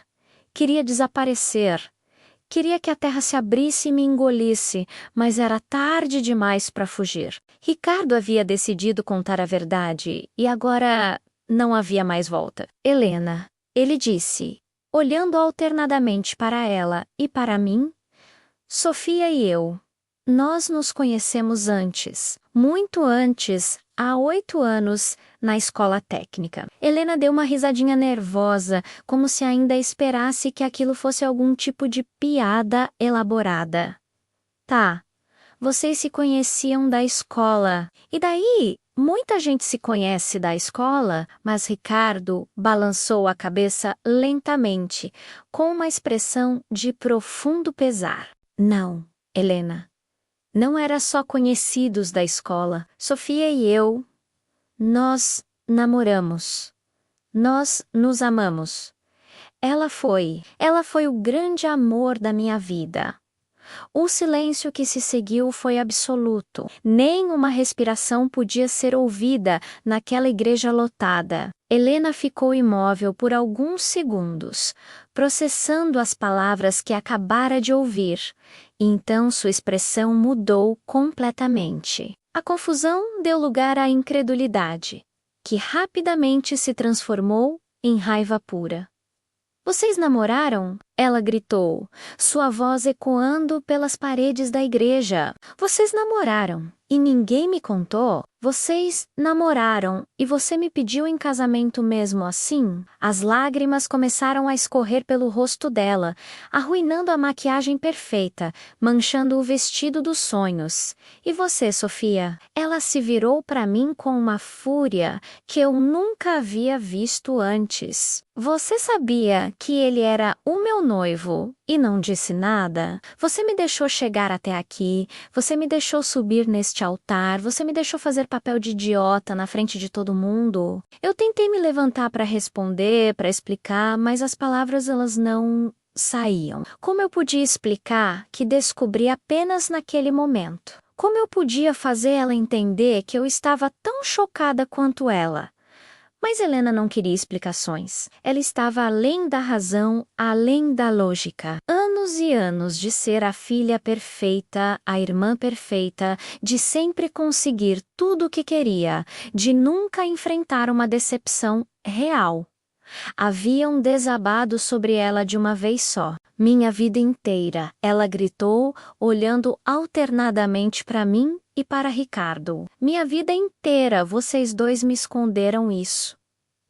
queria desaparecer, queria que a terra se abrisse e me engolisse, mas era tarde demais para fugir. Ricardo havia decidido contar a verdade e agora não havia mais volta. Helena, ele disse, olhando alternadamente para ela e para mim, Sofia e eu. Nós nos conhecemos antes, muito antes, há 8 anos, na escola técnica. Helena deu uma risadinha nervosa, como se ainda esperasse que aquilo fosse algum tipo de piada elaborada. Tá, vocês se conheciam da escola. E daí, muita gente se conhece da escola, mas Ricardo balançou a cabeça lentamente, com uma expressão de profundo pesar. Não, Helena. Não era só conhecidos da escola. Sofia e eu, nós namoramos. Nós nos amamos. Ela foi o grande amor da minha vida. O silêncio que se seguiu foi absoluto. Nem uma respiração podia ser ouvida naquela igreja lotada. Helena ficou imóvel por alguns segundos, processando as palavras que acabara de ouvir. Então sua expressão mudou completamente. A confusão deu lugar à incredulidade, que rapidamente se transformou em raiva pura. Vocês namoraram? Ela gritou, sua voz ecoando pelas paredes da igreja. Vocês namoraram e ninguém me contou? Vocês namoraram e você me pediu em casamento mesmo assim? As lágrimas começaram a escorrer pelo rosto dela, arruinando a maquiagem perfeita, manchando o vestido dos sonhos. E você, Sofia? Ela se virou para mim com uma fúria que eu nunca havia visto antes. Você sabia que ele era o meu noivo e não disse nada? Você me deixou chegar até aqui, você me deixou subir neste altar, você me deixou fazer papel de idiota na frente de todo mundo. Eu tentei me levantar para responder, para explicar, mas as palavras elas não saíam. Como eu podia explicar que descobri apenas naquele momento? Como eu podia fazer ela entender que eu estava tão chocada quanto ela? Mas Helena não queria explicações. Ela estava além da razão, além da lógica. Anos e anos de ser a filha perfeita, a irmã perfeita, de sempre conseguir tudo o que queria, de nunca enfrentar uma decepção real. Haviam desabado sobre ela de uma vez só. Minha vida inteira, ela gritou, olhando alternadamente para mim e para Ricardo. Minha vida inteira, vocês dois me esconderam isso.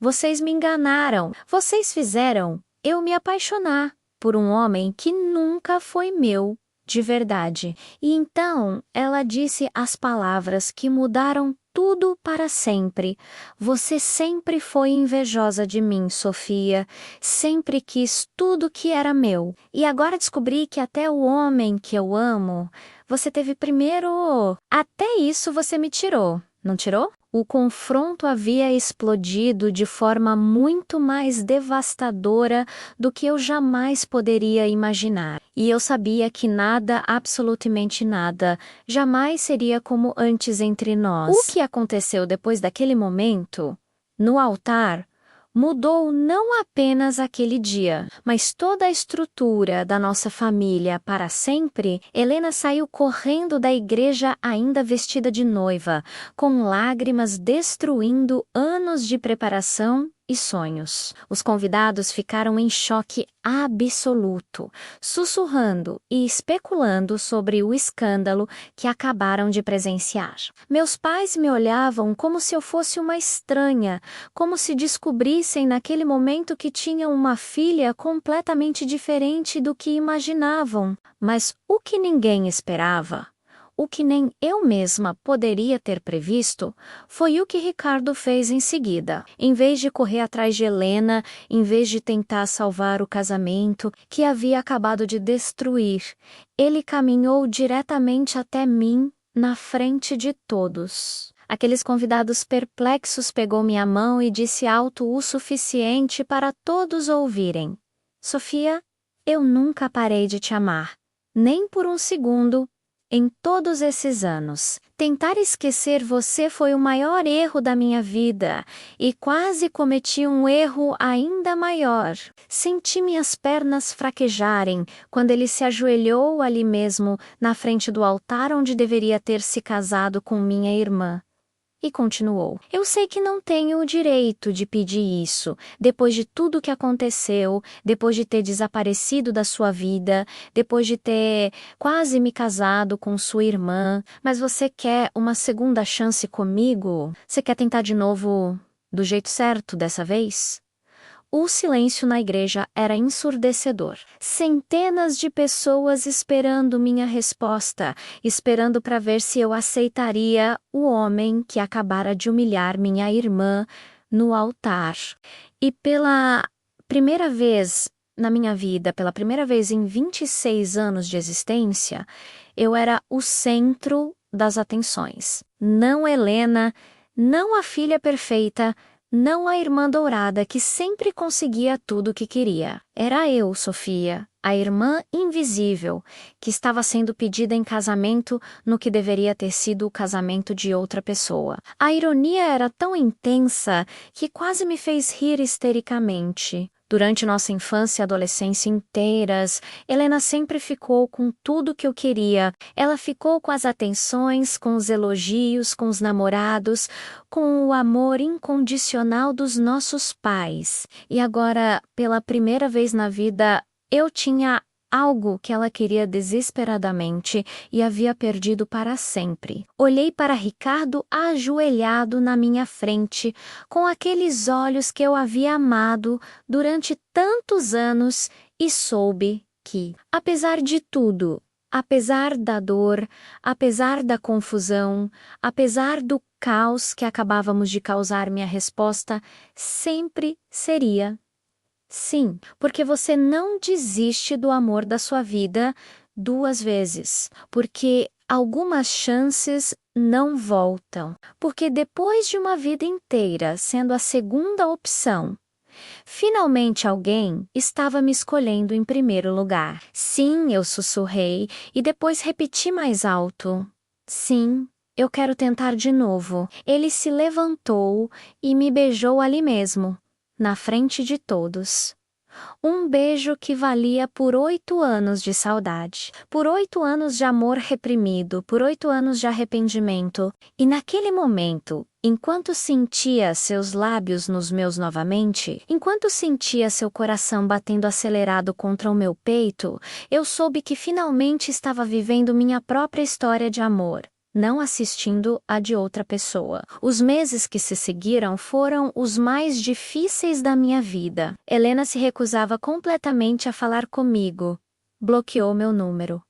Vocês me enganaram. Vocês fizeram eu me apaixonar. por um homem que nunca foi meu de verdade. E então ela disse as palavras que mudaram tudo para sempre. Você sempre foi invejosa de mim, Sofia. Sempre quis tudo que era meu. E agora descobri que até o homem que eu amo, você teve primeiro. Até isso você me tirou, não tirou? O confronto havia explodido de forma muito mais devastadora do que eu jamais poderia imaginar. E eu sabia que nada, absolutamente nada, jamais seria como antes entre nós. O que aconteceu depois daquele momento, no altar, mudou não apenas aquele dia, mas toda a estrutura da nossa família para sempre. Helena saiu correndo da igreja ainda vestida de noiva, com lágrimas destruindo anos de preparação e sonhos. Os convidados ficaram em choque absoluto, sussurrando e especulando sobre o escândalo que acabaram de presenciar. Meus pais me olhavam como se eu fosse uma estranha, como se descobrissem naquele momento que tinham uma filha completamente diferente do que imaginavam. Mas o que ninguém esperava, o que nem eu mesma poderia ter previsto, foi o que Ricardo fez em seguida. Em vez de correr atrás de Helena, em vez de tentar salvar o casamento que havia acabado de destruir, ele caminhou diretamente até mim, na frente de todos. Aqueles convidados perplexos pegou minha mão e disse alto o suficiente para todos ouvirem: Sofia, eu nunca parei de te amar, nem por um segundo. Em todos esses anos, tentar esquecer você foi o maior erro da minha vida e quase cometi um erro ainda maior. Senti minhas pernas fraquejarem quando ele se ajoelhou ali mesmo, na frente do altar onde deveria ter se casado com minha irmã. E continuou: eu sei que não tenho o direito de pedir isso, depois de tudo que aconteceu, depois de ter desaparecido da sua vida, depois de ter quase me casado com sua irmã, mas você quer uma segunda chance comigo? Você quer tentar de novo do jeito certo dessa vez? O silêncio na igreja era ensurdecedor. Centenas de pessoas esperando minha resposta, esperando para ver se eu aceitaria o homem que acabara de humilhar minha irmã no altar. E pela primeira vez na minha vida, pela primeira vez em 26 anos de existência, eu era o centro das atenções. Não Helena, não a filha perfeita, não a irmã dourada que sempre conseguia tudo o que queria. Era eu, Sofia, a irmã invisível, que estava sendo pedida em casamento no que deveria ter sido o casamento de outra pessoa. A ironia era tão intensa que quase me fez rir histericamente. Durante nossa infância e adolescência inteiras, Helena sempre ficou com tudo que eu queria. Ela ficou com as atenções, com os elogios, com os namorados, com o amor incondicional dos nossos pais. E agora, pela primeira vez na vida, eu tinha algo que ela queria desesperadamente e havia perdido para sempre. Olhei para Ricardo ajoelhado na minha frente, com aqueles olhos que eu havia amado durante tantos anos e soube que, apesar de tudo, apesar da dor, apesar da confusão, apesar do caos que acabávamos de causar, minha resposta sempre seria: sim, porque você não desiste do amor da sua vida 2 vezes, porque algumas chances não voltam, porque depois de uma vida inteira sendo a segunda opção, finalmente alguém estava me escolhendo em primeiro lugar. Sim, eu sussurrei e depois repeti mais alto: sim, eu quero tentar de novo. Ele se levantou e me beijou ali mesmo, na frente de todos. Um beijo que valia por 8 anos de saudade, por 8 anos de amor reprimido, por 8 anos de arrependimento. E naquele momento, enquanto sentia seus lábios nos meus novamente, enquanto sentia seu coração batendo acelerado contra o meu peito, eu soube que finalmente estava vivendo minha própria história de amor. não assistindo a de outra pessoa. Os meses que se seguiram foram os mais difíceis da minha vida. Helena se recusava completamente a falar comigo. Bloqueou meu número.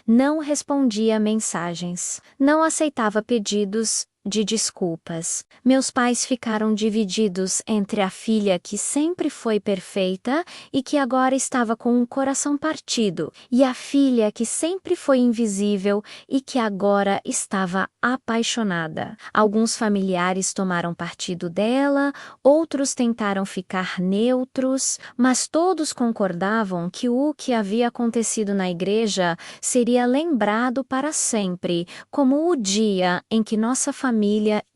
Não respondia mensagens. Não aceitava pedidos de desculpas. Meus pais ficaram divididos entre a filha que sempre foi perfeita e que agora estava com o coração partido, e a filha que sempre foi invisível e que agora estava apaixonada. Alguns familiares tomaram partido dela, outros tentaram ficar neutros, mas todos concordavam que o que havia acontecido na igreja seria lembrado para sempre, como o dia em que nossa família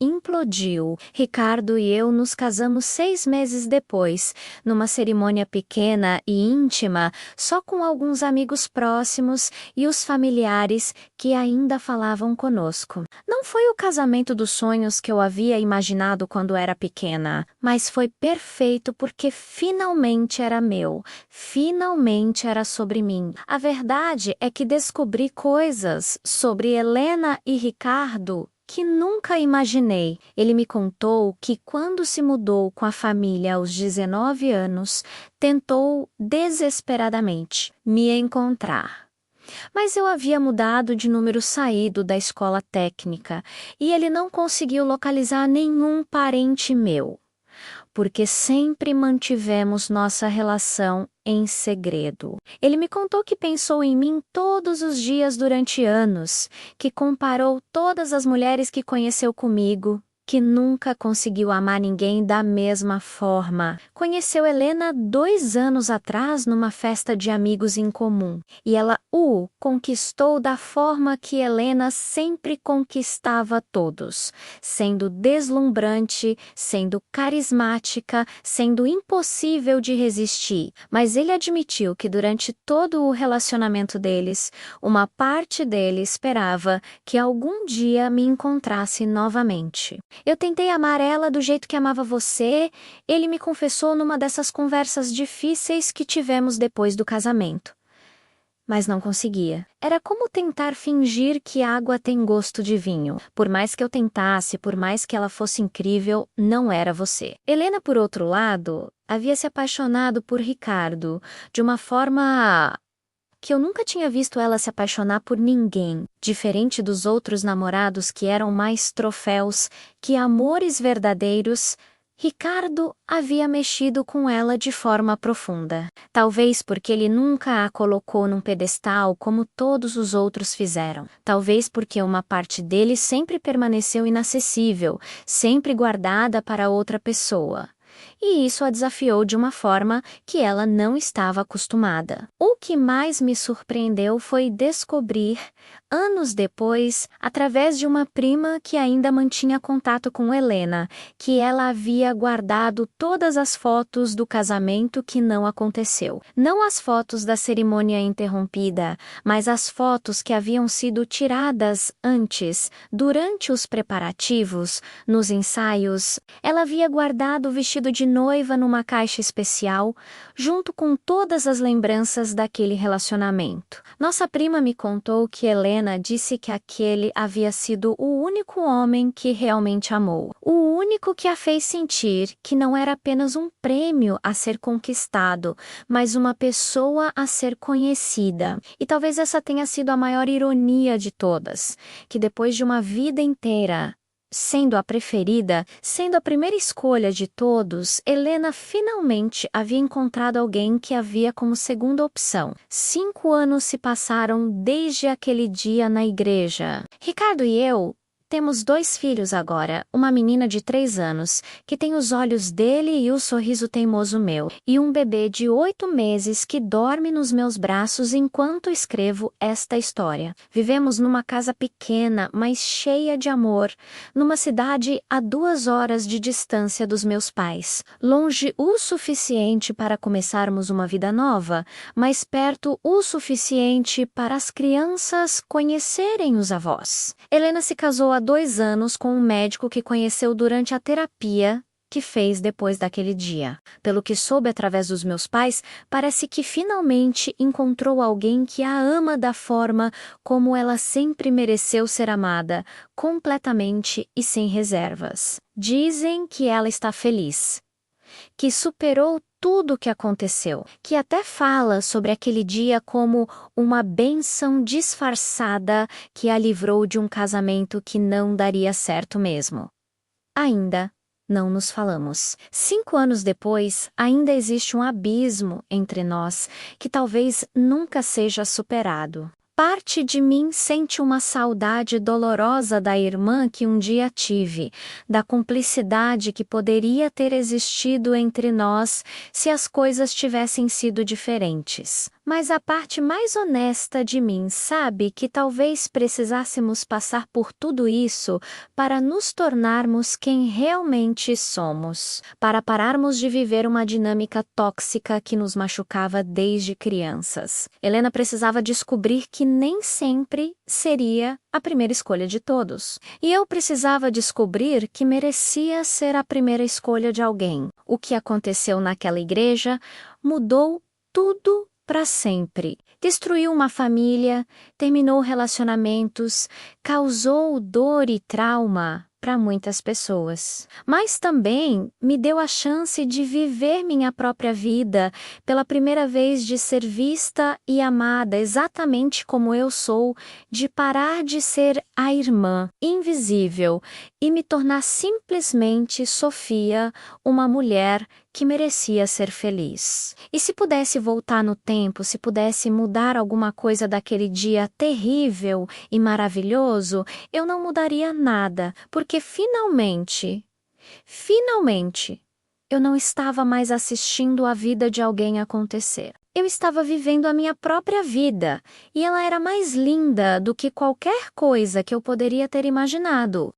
implodiu. Ricardo e eu nos casamos 6 meses depois, numa cerimônia pequena e íntima, só com alguns amigos próximos e os familiares que ainda falavam conosco. Não foi o casamento dos sonhos que eu havia imaginado quando era pequena, mas foi perfeito porque finalmente era meu, finalmente era sobre mim. A verdade é que descobri coisas sobre Helena e Ricardo que nunca imaginei. Ele me contou que quando se mudou com a família aos 19 anos, tentou desesperadamente me encontrar. Mas eu havia mudado de número saído da escola técnica e ele não conseguiu localizar nenhum parente meu, porque sempre mantivemos nossa relação em segredo. Ele me contou que pensou em mim todos os dias durante anos, que comparou todas as mulheres que conheceu comigo, que nunca conseguiu amar ninguém da mesma forma. Conheceu Helena 2 anos atrás numa festa de amigos em comum, e ela o conquistou da forma que Helena sempre conquistava todos, sendo deslumbrante, sendo carismática, sendo impossível de resistir. Mas ele admitiu que durante todo o relacionamento deles, uma parte dele esperava que algum dia me encontrasse novamente. Eu tentei amar ela do jeito que amava você, ele me confessou numa dessas conversas difíceis que tivemos depois do casamento. Mas não conseguia. Era como tentar fingir que água tem gosto de vinho. Por mais que eu tentasse, por mais que ela fosse incrível, não era você. Helena, por outro lado, havia se apaixonado por Ricardo de uma forma que eu nunca tinha visto ela se apaixonar por ninguém, diferente dos outros namorados que eram mais troféus que amores verdadeiros. Ricardo havia mexido com ela de forma profunda. Talvez porque ele nunca a colocou num pedestal como todos os outros fizeram. Talvez porque uma parte dele sempre permaneceu inacessível, sempre guardada para outra pessoa. E isso a desafiou de uma forma que ela não estava acostumada. O que mais me surpreendeu foi descobrir, anos depois, através de uma prima que ainda mantinha contato com Helena, que ela havia guardado todas as fotos do casamento que não aconteceu. Não as fotos da cerimônia interrompida, mas as fotos que haviam sido tiradas antes, durante os preparativos, nos ensaios. Ela havia guardado o vestido de noiva numa caixa especial, junto com todas as lembranças daquele relacionamento. Nossa prima me contou que Helena disse que aquele havia sido o único homem que realmente amou, o único que a fez sentir que não era apenas um prêmio a ser conquistado, mas uma pessoa a ser conhecida. E talvez essa tenha sido a maior ironia de todas, que depois de uma vida inteira sendo a preferida, sendo a primeira escolha de todos, Helena finalmente havia encontrado alguém que havia como segunda opção. 5 anos se passaram desde aquele dia na igreja. Ricardo e eu temos 2 filhos agora, uma menina de 3 anos, que tem os olhos dele e o sorriso teimoso meu, e um bebê de 8 meses que dorme nos meus braços enquanto escrevo esta história. Vivemos numa casa pequena, mas cheia de amor, numa cidade a 2 horas de distância dos meus pais, longe o suficiente para começarmos uma vida nova, mas perto o suficiente para as crianças conhecerem os avós. Helena se casou há 2 anos com um médico que conheceu durante a terapia que fez depois daquele dia. Pelo que soube através dos meus pais, parece que finalmente encontrou alguém que a ama da forma como ela sempre mereceu ser amada, completamente e sem reservas. Dizem que ela está feliz, que superou tudo o que aconteceu, que até fala sobre aquele dia como uma bênção disfarçada que a livrou de um casamento que não daria certo mesmo. Ainda não nos falamos. 5 anos depois, ainda existe um abismo entre nós que talvez nunca seja superado. Parte de mim sente uma saudade dolorosa da irmã que um dia tive, da cumplicidade que poderia ter existido entre nós se as coisas tivessem sido diferentes. Mas a parte mais honesta de mim sabe que talvez precisássemos passar por tudo isso para nos tornarmos quem realmente somos, para pararmos de viver uma dinâmica tóxica que nos machucava desde crianças. Helena precisava descobrir que nem sempre seria a primeira escolha de todos. E eu precisava descobrir que merecia ser a primeira escolha de alguém. O que aconteceu naquela igreja mudou tudo para sempre. Destruiu uma família, terminou relacionamentos, causou dor e trauma para muitas pessoas. Mas também me deu a chance de viver minha própria vida, pela primeira vez de ser vista e amada exatamente como eu sou, de parar de ser a irmã invisível e me tornar simplesmente Sofia, uma mulher que merecia ser feliz. E se pudesse voltar no tempo, se pudesse mudar alguma coisa daquele dia terrível e maravilhoso, eu não mudaria nada, porque finalmente, eu não estava mais assistindo a vida de alguém acontecer. Eu estava vivendo a minha própria vida, e ela era mais linda do que qualquer coisa que eu poderia ter imaginado.